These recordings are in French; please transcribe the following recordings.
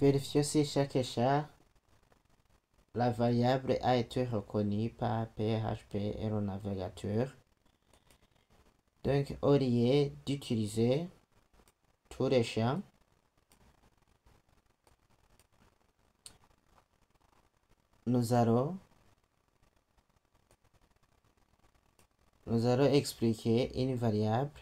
Vérifiez si chaque chat, la variable a été reconnue par PHP et le navigateur. Donc, au lieu d'utiliser tous les champs, nous allons expliquer une variable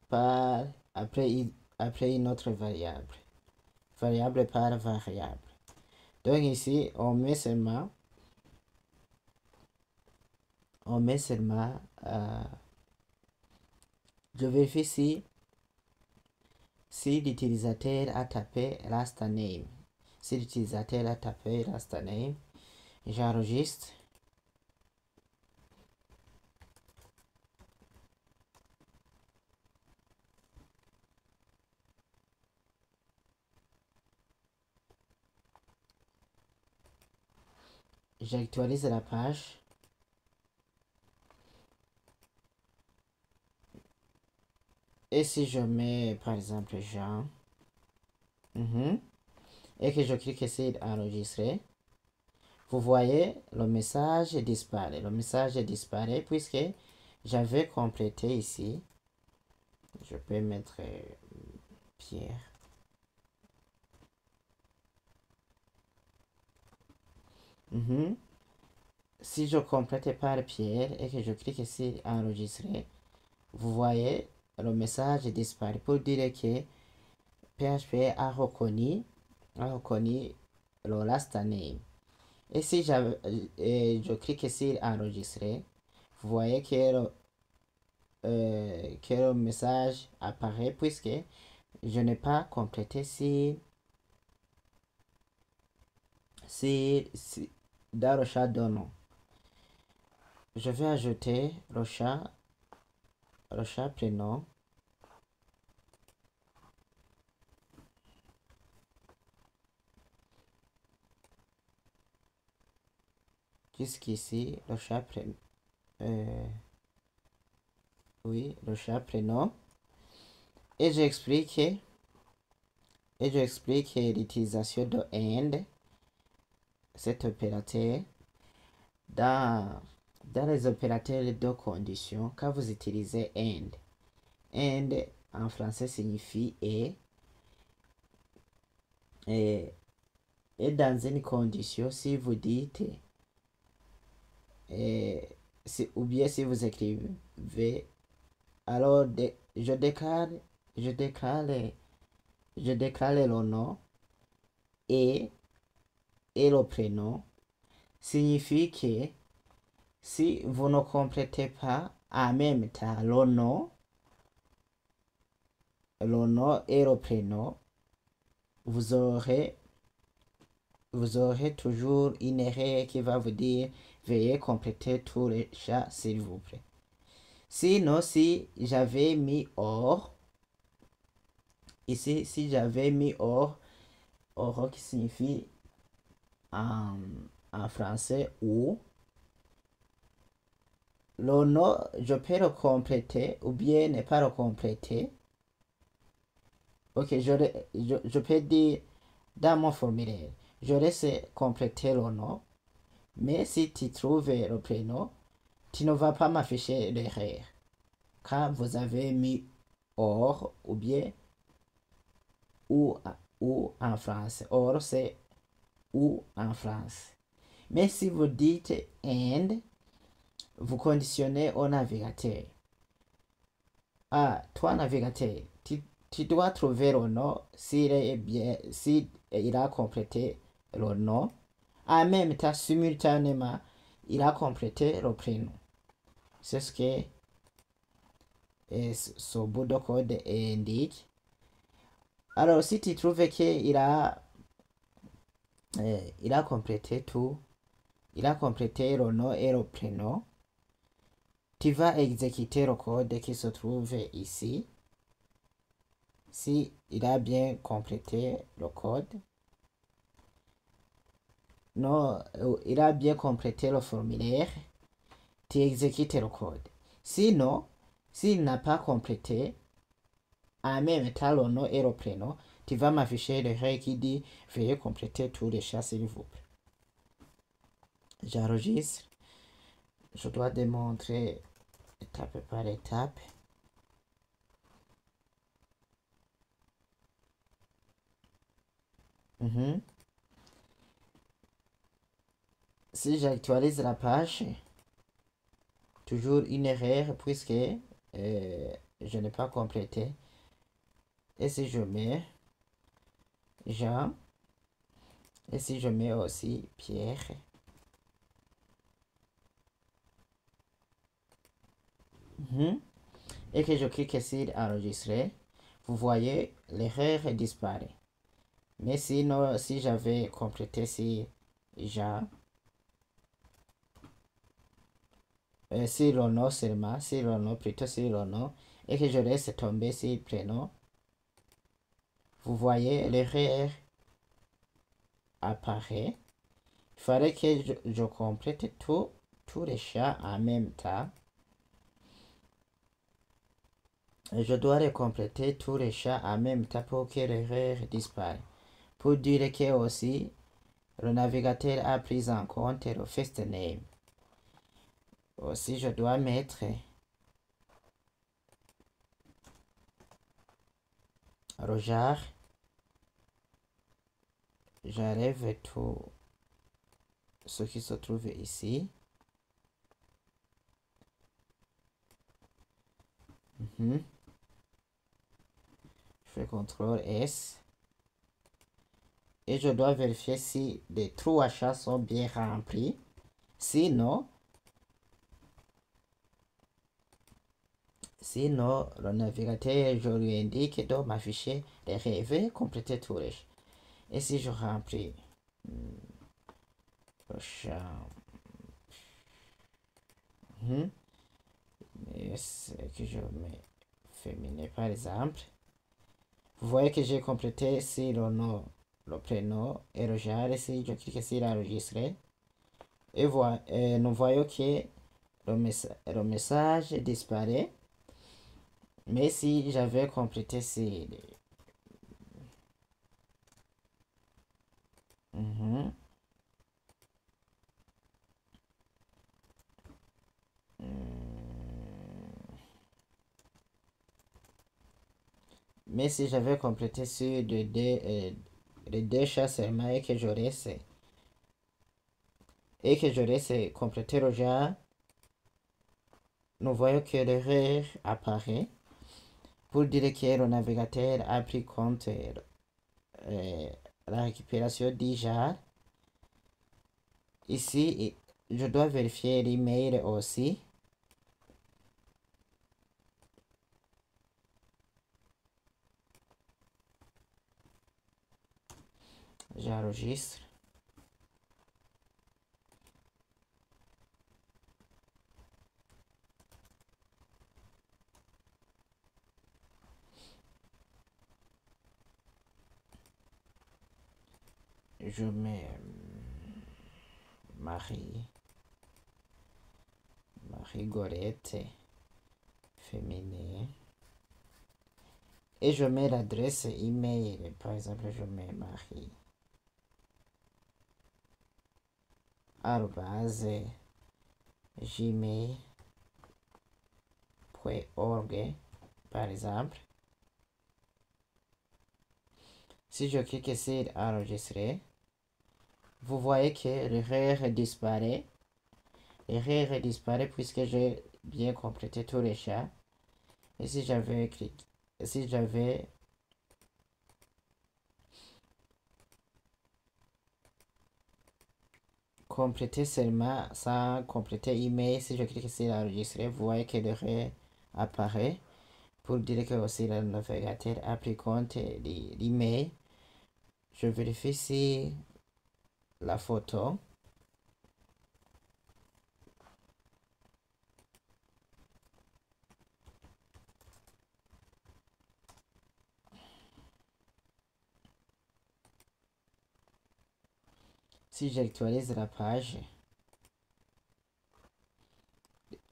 par après une autre variable par variable. Donc ici on met seulement je vérifie si l'utilisateur a tapé last name. Si l'utilisateur a tapé last name, j'enregistre. J'actualise la page. Et si je mets par exemple Jean, et que je clique ici enregistrer, vous voyez le message disparaît. Le message disparaît puisque j'avais complété ici. Je peux mettre Pierre. Si je complète par Pierre et que je clique ici enregistrer, vous voyez le message disparaît pour dire que PHP a reconnu le last name. Et si je clique ici enregistrer, vous voyez que le message apparaît puisque je n'ai pas complété si dans le chat de nom. Je vais ajouter le chat prénom. Jusqu'ici, le chat prénom. Oui, le chat prénom. Et j'explique l'utilisation de AND, cet opérateur, dans les opérateurs de condition. Quand vous utilisez AND en français signifie et dans une condition, si vous dites ou bien si vous écrivez, alors je déclare le nom et le prénom, signifie que si vous ne complétez pas en même temps le nom et le prénom, vous aurez toujours une erreur qui va vous dire veuillez compléter tous les chats s'il vous plaît. Sinon, si j'avais mis or ici, si j'avais mis or qui signifie en français ou, le nom je peux le compléter ou bien ne pas le compléter. Ok, je peux dire dans mon formulaire, je laisse compléter le nom, mais si tu trouves le prénom, tu ne vas pas m'afficher l'erreur quand vous avez mis or ou bien ou en France. Or c'est ou en France. Mais si vous dites and, vous conditionnez au navigateur. Ah, toi navigateur, tu dois trouver le nom s'il a complété le nom. En même temps, simultanément, il a complété le prénom. C'est ce que ce bout de code indique. Alors, si tu trouves qu'il a complété tout, il a complété le nom et le prénom, tu vas exécuter le code qui se trouve ici. Si il a bien complété le code, non, il a bien complété le formulaire, tu exécutes le code. Sinon, S'il n'a pas complété en même temps le nom et le prénom, tu vas m'afficher le règle qui dit veuillez compléter tous les chats s'il vous plaît. J'enregistre. Je dois démontrer étape par étape. Si j'actualise la page, toujours une erreur puisque je n'ai pas complété. Et si je mets Jean, et si je mets aussi Pierre, et que je clique sur enregistrer, vous voyez l'erreur disparaît. Mais sinon, si j'avais complété si Jean, si le nom seulement, si le nom plutôt si le nom, et que je laisse tomber sur prénom, vous voyez l'erreur apparaît. Il fallait que je complète tous les chats en même temps. Et je dois les compléter tous les chats en même temps pour que l'erreur disparaisse. Pour dire que aussi, le navigateur a pris en compte le first name. Aussi, je dois mettre Roger. J'enlève tout ce qui se trouve ici. Je fais CTRL S. Et je dois vérifier si les trois chats sont bien remplis. Sinon, le navigateur, je lui indique de m'afficher les rêves, compléter tous les chats. Et si je remplis le chat, que je mets féminin par exemple, vous voyez que j'ai complété si le nom, le prénom et le genre. Et si je clique sur enregistrer, et voilà, nous voyons que le message disparaît. Mais si j'avais complété si mais si j'avais complété sur les deux chats seulement et que j'aurais complété le genre, nous voyons que l'erreur apparaît pour dire que le navigateur a pris compte la récupération du genre. Ici, je dois vérifier l'email aussi. J'enregistre. Je mets Marie Gorette féminin. Et je mets l'adresse email. Par exemple, je mets Marie @gmail.org par exemple. Si je clique sur enregistrer, vous voyez que l'erreur disparaît. L'erreur disparaît puisque j'ai bien complété tous les chats. Et si j'avais complété seulement sans compléter email, si je clique sur enregistrer, vous voyez que l'erreur apparaît pour dire que aussi le navigateur a pris compte de l'email. Je vérifie si la photo si j'actualise la page,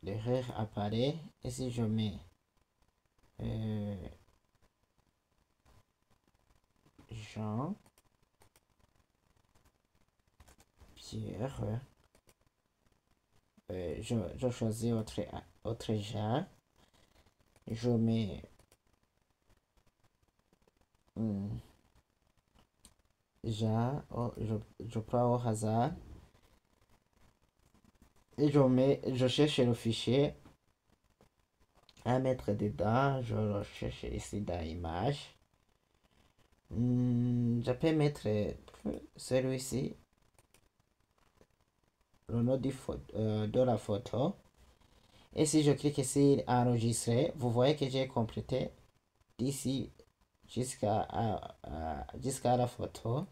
l'erreur apparaît. Et si je mets Jean, Pierre, je choisis autre genre. Je mets genre, je prends au hasard et je cherche le fichier à mettre dedans. Je le cherche ici dans image. Je peux mettre celui-ci, le nom de la photo. Et si je clique ici enregistrer, vous voyez que j'ai complété d'ici jusqu'à la photo.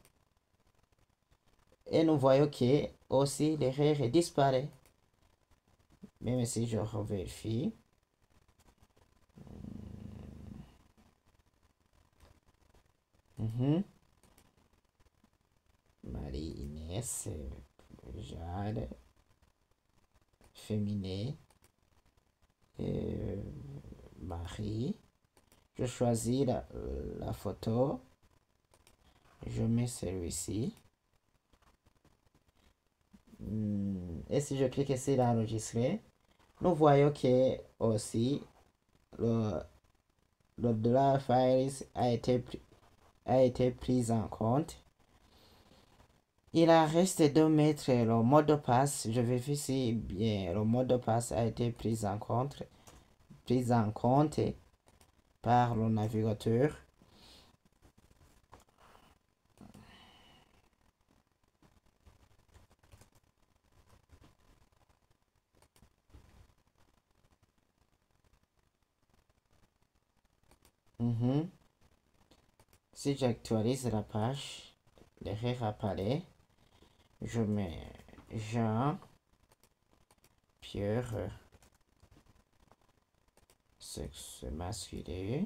Et nous voyons que aussi l'erreur disparaît. Même si je revérifie. Marie-Inès, Jade, féminin, Marie. Je choisis la photo. Je mets celui-ci. Et si je clique ici d'enregistrer, nous voyons que aussi le draft files a été pris en compte. Il reste de mettre le mot de passe. Je vérifie si bien le mot de passe a été pris en compte par le navigateur. Si j'actualise la page, l'erreur apparaît. Je mets Jean, Pierre, sexe masculin.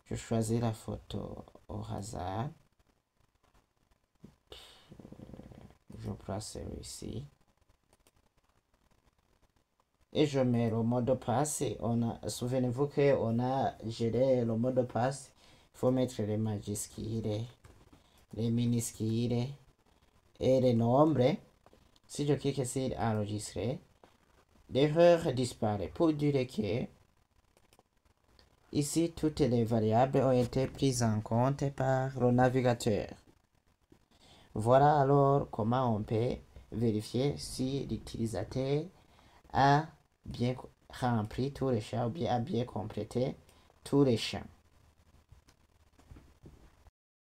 Je choisis la photo au hasard. Je prends celui-ci. Et je mets le mot de passe. Souvenez-vous qu'on a géré le mot de passe. Il faut mettre les majuscules, les minuscules et les nombres. Si je clique ici enregistrer, l'erreur disparaît pour dire que ici toutes les variables ont été prises en compte par le navigateur. Voilà alors comment on peut vérifier si l'utilisateur a bien rempli tous les champs ou bien a bien complété tous les champs.